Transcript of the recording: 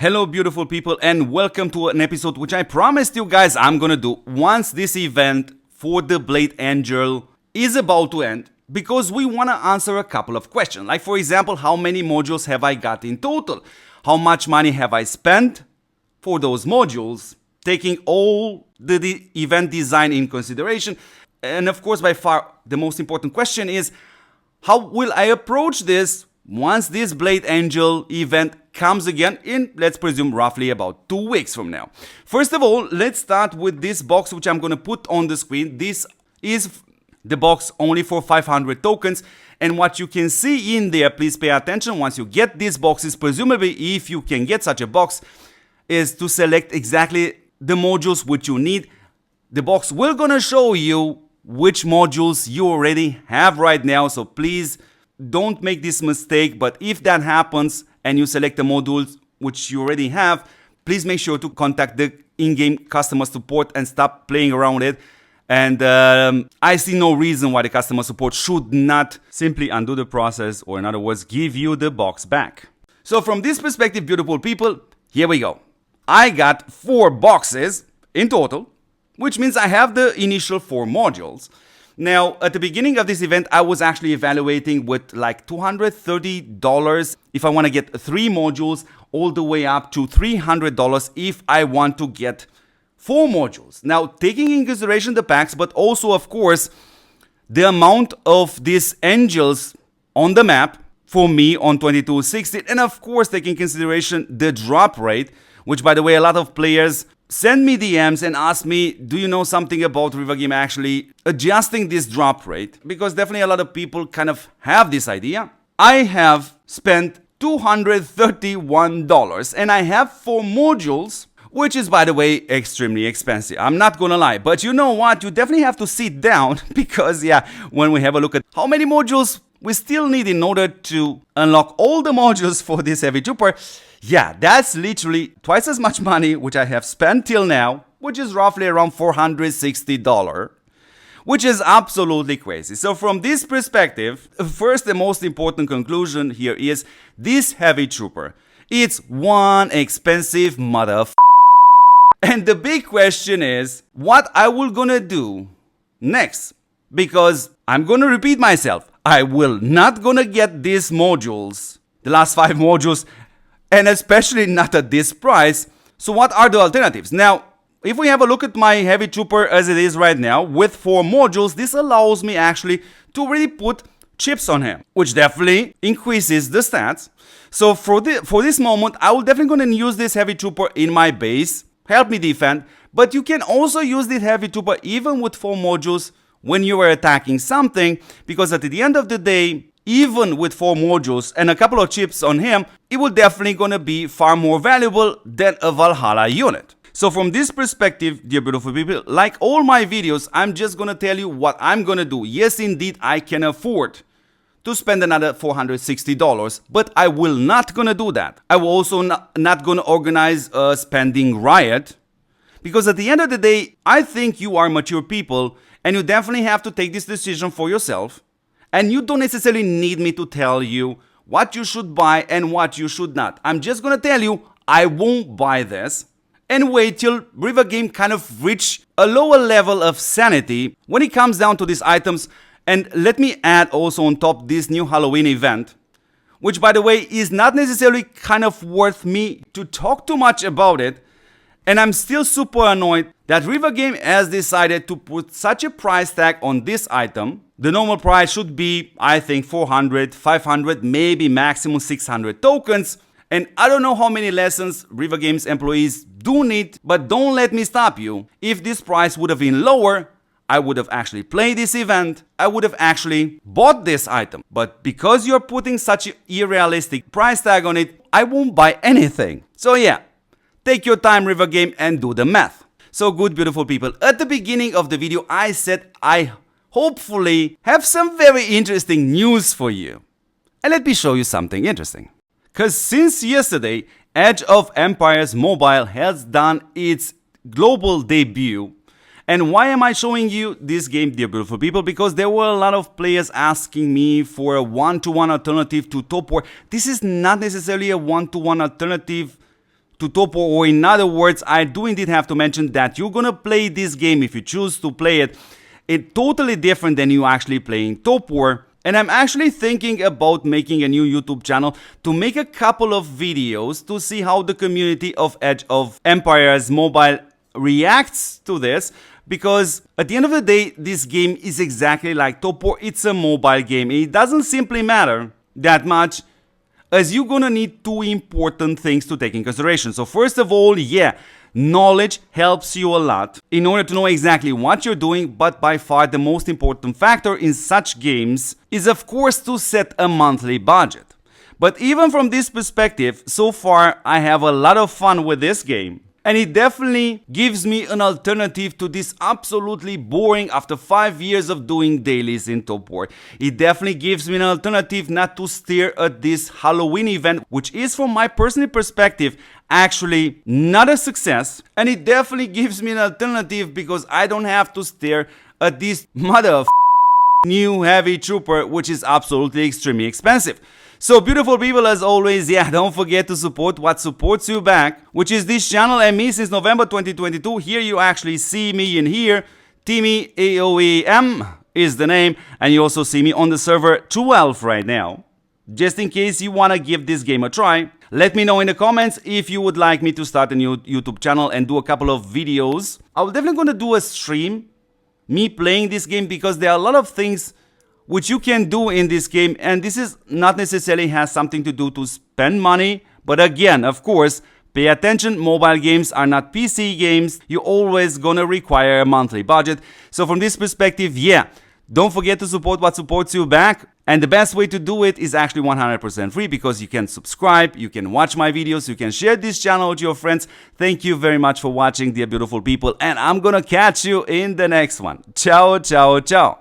Hello beautiful people, and welcome to an episode which I promised you guys I'm gonna do once this event for the Blade Angel is about to end, because we wanna answer a couple of questions. Like for example, how many modules have I got in total? How much money have I spent for those modules, taking all the event design in consideration? And of course, by far the most important question is, how will I approach this once this Blade Angel event comes again in, let's presume, roughly about 2 weeks from now? First of all, let's start with this box which I'm going to put on the screen. This is the box only for 500 tokens, and what you can see in there, please pay attention, once you get these boxes, presumably if you can get such a box, is to select exactly the modules which you need. The box will gonna show you which modules you already have right now, so please don't make this mistake. But if that happens and you select the modules which you already have, please make sure to contact the in-game customer support and stop playing around with it. And I see no reason why the customer support should not simply undo the process, or in other words, give you the box back. So from this perspective, beautiful people, here we go. I got 4 boxes in total, which means I have the initial 4 modules. Now, at the beginning of this event, I was actually evaluating with like $230 if I want to get 3 modules, all the way up to $300 if I want to get 4 modules. Now, taking in consideration the packs, but also, of course, the amount of these angels on the map for me on 2260, and of course, taking in consideration the drop rate, which, by the way, a lot of players send me DMs and ask me, do you know something about Rework actually adjusting this drop rate? Because definitely a lot of people kind of have this idea. I have spent $231 and I have 4 modules, which is, by the way, extremely expensive. I'm not gonna lie, but you know what? You definitely have to sit down because, yeah, when we have a look at how many modules we still need in order to unlock all the modules for this heavy trooper, yeah, that's literally twice as much money which I have spent till now, which is roughly around $460, which is absolutely crazy. So from this perspective, first and most important conclusion here is this heavy trooper, it's one expensive motherfucker. And the big question is what I will gonna do next, because I'm gonna repeat myself. I will not gonna get these modules, the last 5 modules, and especially not at this price. So what are the alternatives? Now, if we have a look at my heavy trooper as it is right now with 4 modules, this allows me actually to really put chips on him, which definitely increases the stats. So for this moment, I will definitely gonna use this heavy trooper in my base, help me defend, but you can also use this heavy trooper even with 4 modules when you are attacking something, because at the end of the day, even with 4 modules and a couple of chips on him, it will definitely gonna be far more valuable than a Valhalla unit. So from this perspective, dear beautiful people, like all my videos, I'm just gonna tell you what I'm gonna do. Yes, indeed, I can afford to spend another $460, but I will not gonna do that. I will also not gonna organize a spending riot, because at the end of the day, I think you are mature people and you definitely have to take this decision for yourself. And you don't necessarily need me to tell you what you should buy and what you should not. I'm just gonna tell you, I won't buy this, and wait till Rework Game kind of reach a lower level of sanity when it comes down to these items. And let me add also on top this new Halloween event, which, by the way, is not necessarily kind of worth me to talk too much about it. And I'm still super annoyed that Rework Game has decided to put such a price tag on this item. The normal price should be, I think, 400, 500, maybe maximum 600 tokens. And I don't know how many lessons Rework Game's employees do need, but don't let me stop you. If this price would have been lower, I would have actually played this event. I would have actually bought this item. But because you're putting such an unrealistic price tag on it, I won't buy anything. So yeah, take your time, Rework Game, and do the math. So good, beautiful people, at the beginning of the video, I said I hopefully have some very interesting news for you. And let me show you something interesting. Because since yesterday, Age of Empires Mobile has done its global debut. And why am I showing you this game, dear beautiful people? Because there were a lot of players asking me for a one-to-one alternative to TOPWAR. This is not necessarily a one-to-one alternative to TOPWAR, or in other words, I do indeed have to mention that you're gonna play this game, if you choose to play it, it's totally different than you actually playing TOPWAR. And I'm actually thinking about making a new YouTube channel to make a couple of videos to see how the community of Age of Empires Mobile reacts to this, because at the end of the day, this game is exactly like TOPWAR. It's a mobile game. It doesn't simply matter that much, as you're gonna need two important things to take in consideration. So first of all, yeah, knowledge helps you a lot in order to know exactly what you're doing, but by far the most important factor in such games is of course to set a monthly budget. But even from this perspective, so far I have a lot of fun with this game. And it definitely gives me an alternative to this absolutely boring after 5 years of doing dailies in TOPWAR. It definitely gives me an alternative not to stare at this Halloween event, which is from my personal perspective actually not a success. And it definitely gives me an alternative because I don't have to stare at this new heavy trooper, which is absolutely extremely expensive. So beautiful people, as always, yeah, don't forget to support what supports you back, which is this channel and me since November 2022. Here you actually see me in here. Timmy AOEM is the name, and you also see me on the server 12 right now. Just in case you want to give this game a try, let me know in the comments if you would like me to start a new YouTube channel and do a couple of videos. I'm definitely going to do a stream, me playing this game, because there are a lot of things which you can do in this game, and this is not necessarily has something to do to spend money, but again, of course, pay attention, mobile games are not PC games, you're always gonna require a monthly budget. So from this perspective, yeah, don't forget to support what supports you back, and the best way to do it is actually 100% free, because you can subscribe, you can watch my videos, you can share this channel with your friends. Thank you very much for watching, dear beautiful people, and I'm gonna catch you in the next one. Ciao, ciao, ciao.